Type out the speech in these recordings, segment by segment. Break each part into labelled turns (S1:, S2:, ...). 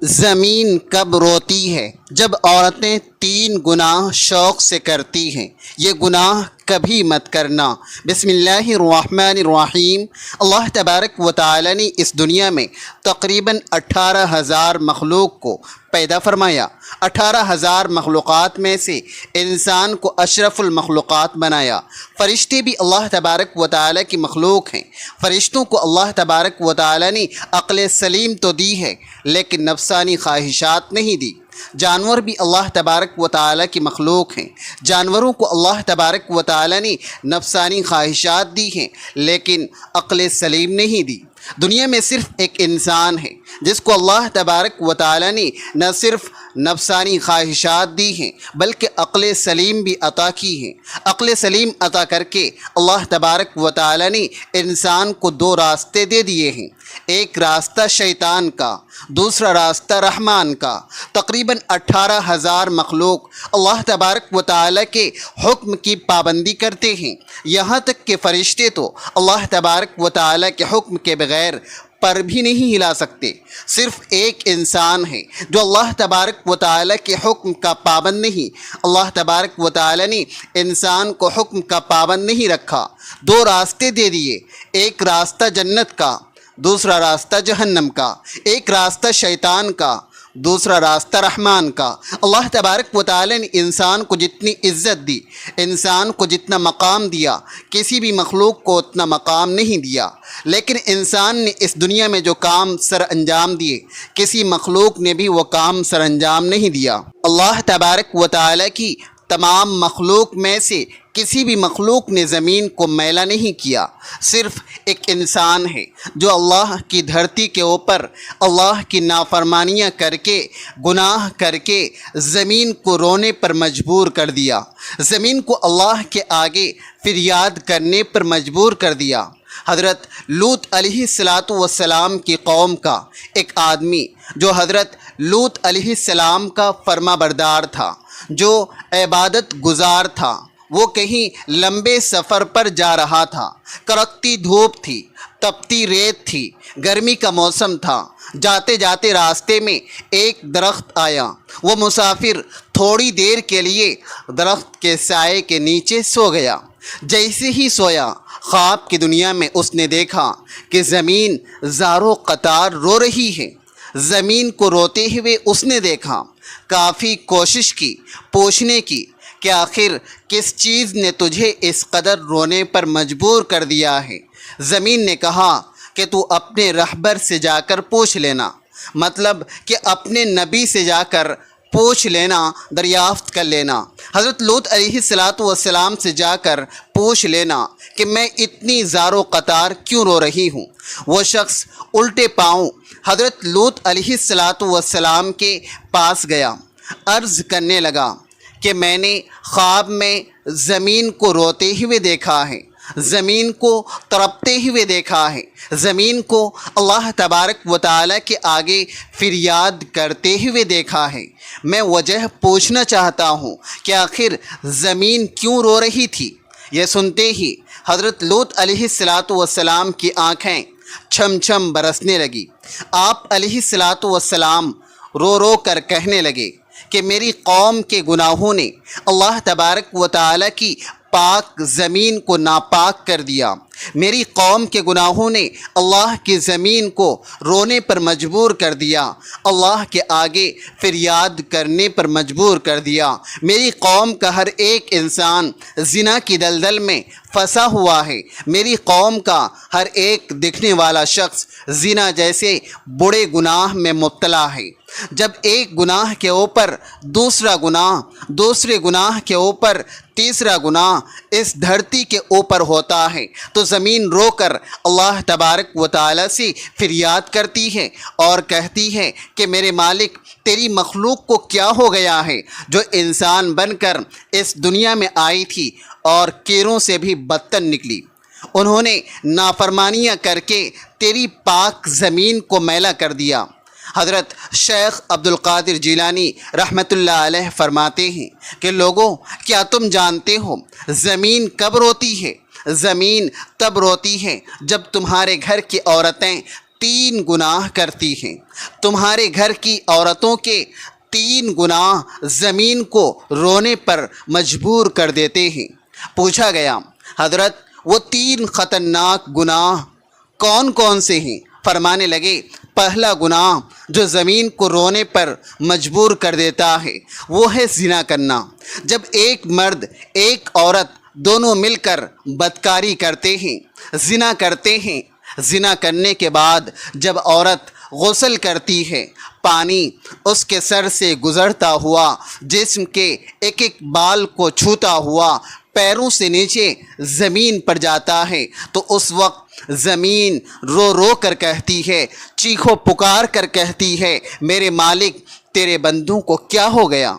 S1: زمین کب روتی ہے؟ جب عورتیں 3 گناہ شوق سے کرتی ہیں۔ یہ گناہ کبھی مت کرنا۔ بسم اللہ الرحمن الرحیم۔ اللہ تبارک و تعالی نے اس دنیا میں تقریباً 18,000 مخلوق کو پیدا فرمایا۔ 18,000 مخلوقات میں سے انسان کو اشرف المخلوقات بنایا۔ فرشتے بھی اللہ تبارک و تعالی کی مخلوق ہیں۔ فرشتوں کو اللہ تبارک و تعالی نے عقل سلیم تو دی ہے لیکن نفسانی خواہشات نہیں دی۔ جانور بھی اللہ تبارک و تعالی کی مخلوق ہیں۔ جانوروں کو اللہ تبارک و تعالی نے نفسانی خواہشات دی ہیں لیکن عقل سلیم نہیں دی۔ دنیا میں صرف ایک انسان ہے جس کو اللہ تبارک و تعالی نے نہ صرف نفسانی خواہشات دی ہیں بلکہ عقل سلیم بھی عطا کی ہیں۔ عقل سلیم عطا کر کے اللہ تبارک و تعالی نے انسان کو 2 راستے دے دیے ہیں۔ ایک راستہ شیطان کا، دوسرا راستہ رحمان کا۔ تقریباً 18,000 مخلوق اللہ تبارک و تعالی کے حکم کی پابندی کرتے ہیں، یہاں تک کہ فرشتے تو اللہ تبارک و تعالی کے حکم کے بغیر پر بھی نہیں ہلا سکتے۔ صرف ایک انسان ہے جو اللہ تبارک و تعالی کے حکم کا پابند نہیں۔ اللہ تبارک و تعالی نے انسان کو حکم کا پابند نہیں رکھا۔ 2 راستے دے دیے، ایک راستہ جنت کا، دوسرا راستہ جہنم کا۔ ایک راستہ شیطان کا، دوسرا راستہ رحمان کا۔ اللہ تبارک و تعالی نے انسان کو جتنی عزت دی، انسان کو جتنا مقام دیا، کسی بھی مخلوق کو اتنا مقام نہیں دیا۔ لیکن انسان نے اس دنیا میں جو کام سر انجام دیے، کسی مخلوق نے بھی وہ کام سر انجام نہیں دیا۔ اللہ تبارک و تعالی کی تمام مخلوق میں سے کسی بھی مخلوق نے زمین کو میلا نہیں کیا۔ صرف ایک انسان ہے جو اللہ کی دھرتی کے اوپر اللہ کی نافرمانیاں کر کے، گناہ کر کے زمین کو رونے پر مجبور کر دیا، زمین کو اللہ کے آگے فریاد کرنے پر مجبور کر دیا۔ حضرت لوط علیہ السلام کی قوم کا ایک آدمی جو حضرت لوط علیہ السلام کا فرما بردار تھا، جو عبادت گزار تھا، وہ کہیں لمبے سفر پر جا رہا تھا۔ کڑکتی دھوپ تھی، تپتی ریت تھی، گرمی کا موسم تھا۔ جاتے جاتے راستے میں ایک درخت آیا۔ وہ مسافر تھوڑی دیر کے لیے درخت کے سائے کے نیچے سو گیا۔ جیسے ہی سویا، خواب کی دنیا میں اس نے دیکھا کہ زمین زاروں قطار رو رہی ہے۔ زمین کو روتے ہوئے اس نے دیکھا۔ کافی کوشش کی پوچھنے کی کہ آخر کس چیز نے تجھے اس قدر رونے پر مجبور کر دیا ہے؟ زمین نے کہا کہ تو اپنے رہبر سے جا کر پوچھ لینا، مطلب کہ اپنے نبی سے جا کر پوچھ لینا، دریافت کر لینا۔ حضرت لوط علیہ السلام سے جا کر پوچھ لینا کہ میں اتنی زار و قطار کیوں رو رہی ہوں۔ وہ شخص الٹے پاؤں حضرت لوط علیہ السلام کے پاس گیا، عرض کرنے لگا کہ میں نے خواب میں زمین کو روتے ہوئے دیکھا ہے، زمین کو تڑپتے ہوئے دیکھا ہے، زمین کو اللہ تبارک و تعالی کے آگے فریاد کرتے ہوئے دیکھا ہے۔ میں وجہ پوچھنا چاہتا ہوں کہ آخر زمین کیوں رو رہی تھی؟ یہ سنتے ہی حضرت لوط علیہ السلام کی آنکھیں چھم چھم برسنے لگی۔ آپ علیہ السلام رو رو کر کہنے لگے کہ میری قوم کے گناہوں نے اللہ تبارک و تعالی کی پاک زمین کو ناپاک کر دیا۔ میری قوم کے گناہوں نے اللہ کی زمین کو رونے پر مجبور کر دیا، اللہ کے آگے فریاد کرنے پر مجبور کر دیا۔ میری قوم کا ہر ایک انسان زنا کی دلدل میں پھنسا ہوا ہے۔ میری قوم کا ہر ایک دکھنے والا شخص زنا جیسے بڑے گناہ میں مبتلا ہے۔ جب ایک گناہ کے اوپر دوسرا گناہ، دوسرے گناہ کے اوپر تیسرا گناہ اس دھرتی کے اوپر ہوتا ہے تو زمین رو کر اللہ تبارک و تعالی سے فریاد کرتی ہے اور کہتی ہے کہ میرے مالک، تیری مخلوق کو کیا ہو گیا ہے جو انسان بن کر اس دنیا میں آئی تھی اور کیڑوں سے بھی بدتر نکلی۔ انہوں نے نافرمانیاں کر کے تیری پاک زمین کو میلا کر دیا۔ حضرت شیخ عبد القادر جیلانی رحمۃ اللہ علیہ فرماتے ہیں کہ لوگوں، کیا تم جانتے ہو زمین کب روتی ہے؟ زمین تب روتی ہے جب تمہارے گھر کی عورتیں 3 گناہ کرتی ہیں، تمہارے گھر کی عورتوں کے 3 گناہ زمین کو رونے پر مجبور کر دیتے ہیں۔ پوچھا گیا حضرت وہ 3 خطرناک گناہ کون کون سے ہیں؟ فرمانے لگے پہلا گناہ جو زمین کو رونے پر مجبور کر دیتا ہے وہ ہے زنا کرنا۔ جب ایک مرد ایک عورت دونوں مل کر بدکاری کرتے ہیں، زنا کرتے ہیں، زنا کرنے کے بعد جب عورت غسل کرتی ہے، پانی اس کے سر سے گزرتا ہوا جسم کے ایک ایک بال کو چھوتا ہوا پیروں سے نیچے زمین پر جاتا ہے تو اس وقت زمین رو رو کر کہتی ہے، چیخو پکار کر کہتی ہے، میرے مالک تیرے بندوں کو کیا ہو گیا؟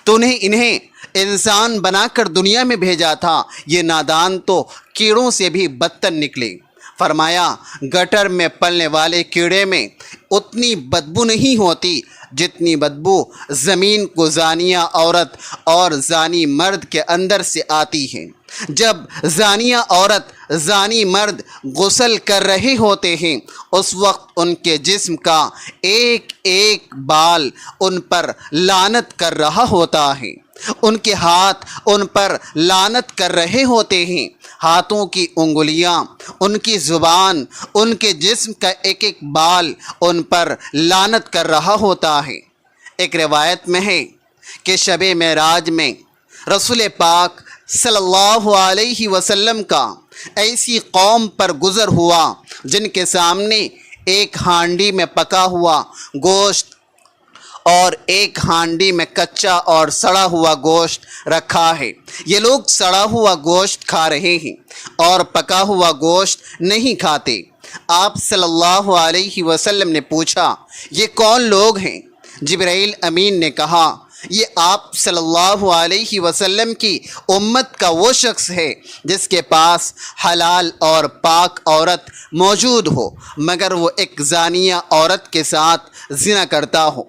S1: تو نے انہیں انسان بنا کر دنیا میں بھیجا تھا، یہ نادان تو کیڑوں سے بھی بدتر نکلے۔ فرمایا گٹر میں پلنے والے کیڑے میں اتنی بدبو نہیں ہوتی جتنی بدبو زمین کو زانیہ عورت اور زانی مرد کے اندر سے آتی ہے۔ جب زانیہ عورت زانی مرد غسل کر رہے ہوتے ہیں اس وقت ان کے جسم کا ایک ایک بال ان پر لعنت کر رہا ہوتا ہے، ان کے ہاتھ ان پر لعنت کر رہے ہوتے ہیں، ہاتھوں کی انگلیاں، ان کی زبان، ان کے جسم کا ایک ایک بال ان پر لعنت کر رہا ہوتا ہے۔ ایک روایت میں ہے کہ شب معراج میں رسول پاک صلی اللہ علیہ وسلم کا ایسی قوم پر گزر ہوا جن کے سامنے ایک ہانڈی میں پکا ہوا گوشت اور ایک ہانڈی میں کچا اور سڑا ہوا گوشت رکھا ہے۔ یہ لوگ سڑا ہوا گوشت کھا رہے ہیں اور پکا ہوا گوشت نہیں کھاتے۔ آپ صلی اللہ علیہ وسلم نے پوچھا یہ کون لوگ ہیں؟ جبرائیل امین نے کہا یہ آپ صلی اللہ علیہ وسلم کی امت کا وہ شخص ہے جس کے پاس حلال اور پاک عورت موجود ہو مگر وہ ایک زانیہ عورت کے ساتھ زنا کرتا ہو۔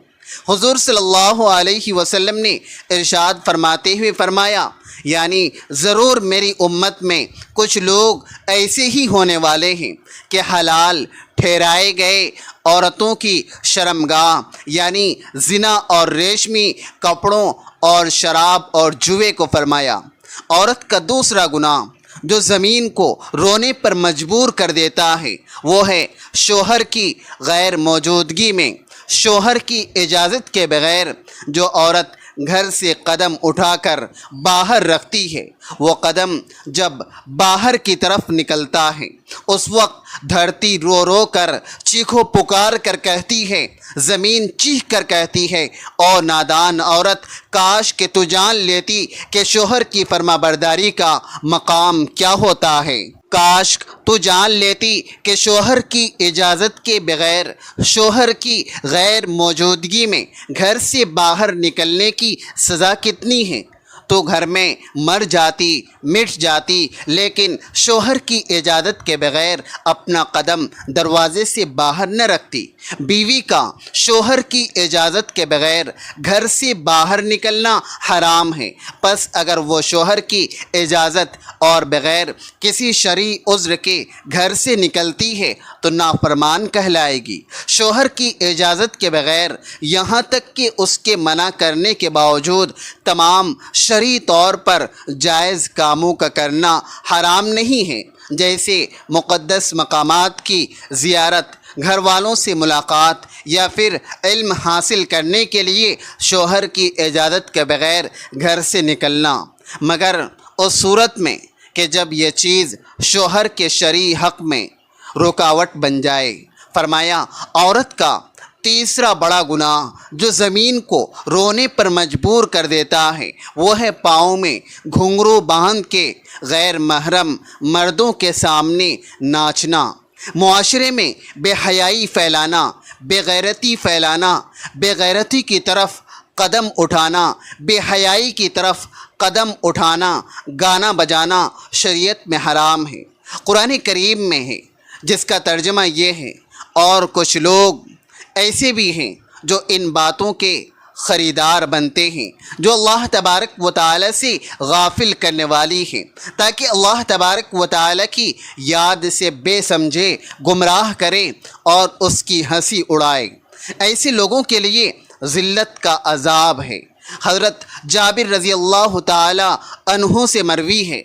S1: حضور صلی اللہ علیہ وسلم نے ارشاد فرماتے ہوئے فرمایا یعنی ضرور میری امت میں کچھ لوگ ایسے ہی ہونے والے ہیں کہ حلال ٹھہرائے گئے عورتوں کی شرمگاہ یعنی زنا اور ریشمی کپڑوں اور شراب اور جوے کو فرمایا۔ عورت کا دوسرا گناہ جو زمین کو رونے پر مجبور کر دیتا ہے وہ ہے شوہر کی غیر موجودگی میں، شوہر کی اجازت کے بغیر جو عورت گھر سے قدم اٹھا کر باہر رکھتی ہے، وہ قدم جب باہر کی طرف نکلتا ہے اس وقت دھرتی رو رو کر چیخو پکار کر کہتی ہے، زمین چیخ کر کہتی ہے او نادان عورت کاش کہ تو جان لیتی کہ شوہر کی فرما برداری کا مقام کیا ہوتا ہے، کاش تو جان لیتی کہ شوہر کی اجازت کے بغیر، شوہر کی غیر موجودگی میں گھر سے باہر نکلنے کی سزا کتنی ہے، تو گھر میں مر جاتی، مٹ جاتی، لیکن شوہر کی اجازت کے بغیر اپنا قدم دروازے سے باہر نہ رکھتی۔ بیوی کا شوہر کی اجازت کے بغیر گھر سے باہر نکلنا حرام ہے، پس اگر وہ شوہر کی اجازت اور بغیر کسی شرعی عذر کے گھر سے نکلتی ہے تو نافرمان کہلائے گی۔ شوہر کی اجازت کے بغیر یہاں تک کہ اس کے منع کرنے کے باوجود تمام شرعی طور پر جائز کاموں کا کرنا حرام نہیں ہے، جیسے مقدس مقامات کی زیارت، گھر والوں سے ملاقات یا پھر علم حاصل کرنے کے لیے شوہر کی اجازت کے بغیر گھر سے نکلنا، مگر اس صورت میں کہ جب یہ چیز شوہر کے شرعی حق میں رکاوٹ بن جائے۔ فرمایا عورت کا تیسرا بڑا گناہ جو زمین کو رونے پر مجبور کر دیتا ہے وہ ہے پاؤں میں گھنگرو باندھ کے غیر محرم مردوں کے سامنے ناچنا، معاشرے میں بے حیائی پھیلانا، بے غیرتی پھیلانا، بے غیرتی کی طرف قدم اٹھانا، بے حیائی کی طرف قدم اٹھانا، گانا بجانا شریعت میں حرام ہے، قرآن کریم میں ہے، جس کا ترجمہ یہ ہے اور کچھ لوگ ایسے بھی ہیں جو ان باتوں کے خریدار بنتے ہیں جو اللہ تبارک و تعالی سے غافل کرنے والی ہیں، تاکہ اللہ تبارک و تعالی کی یاد سے بے سمجھے گمراہ کرے اور اس کی ہنسی اڑائے۔ ایسے لوگوں کے لیے ذلت کا عذاب ہے۔ حضرت جابر رضی اللہ تعالی عنہ سے مروی ہے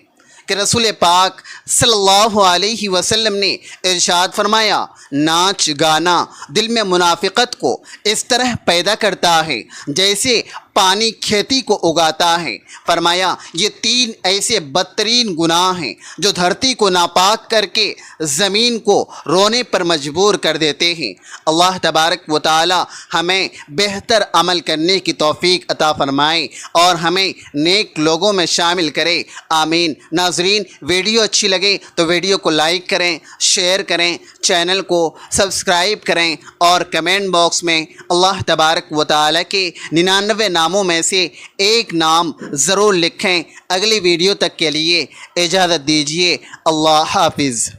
S1: کہ رسول پاک صلی اللہ علیہ وسلم نے ارشاد فرمایا، ناچ گانا دل میں منافقت کو اس طرح پیدا کرتا ہے جیسے پانی کھیتی کو اگاتا ہے۔ فرمایا یہ 3 ایسے بدترین گناہ ہیں جو دھرتی کو ناپاک کر کے زمین کو رونے پر مجبور کر دیتے ہیں۔ اللہ تبارک و تعالی ہمیں بہتر عمل کرنے کی توفیق عطا فرمائے اور ہمیں نیک لوگوں میں شامل کرے، آمین۔ ناظرین، ویڈیو اچھی لگے تو ویڈیو کو لائک کریں، شیئر کریں، چینل کو سبسکرائب کریں اور کمنٹ باکس میں اللہ تبارک و تعالی کے 99 ناموں میں سے ایک نام ضرور لکھیں۔ اگلی ویڈیو تک کے لیے اجازت دیجیے، اللہ حافظ۔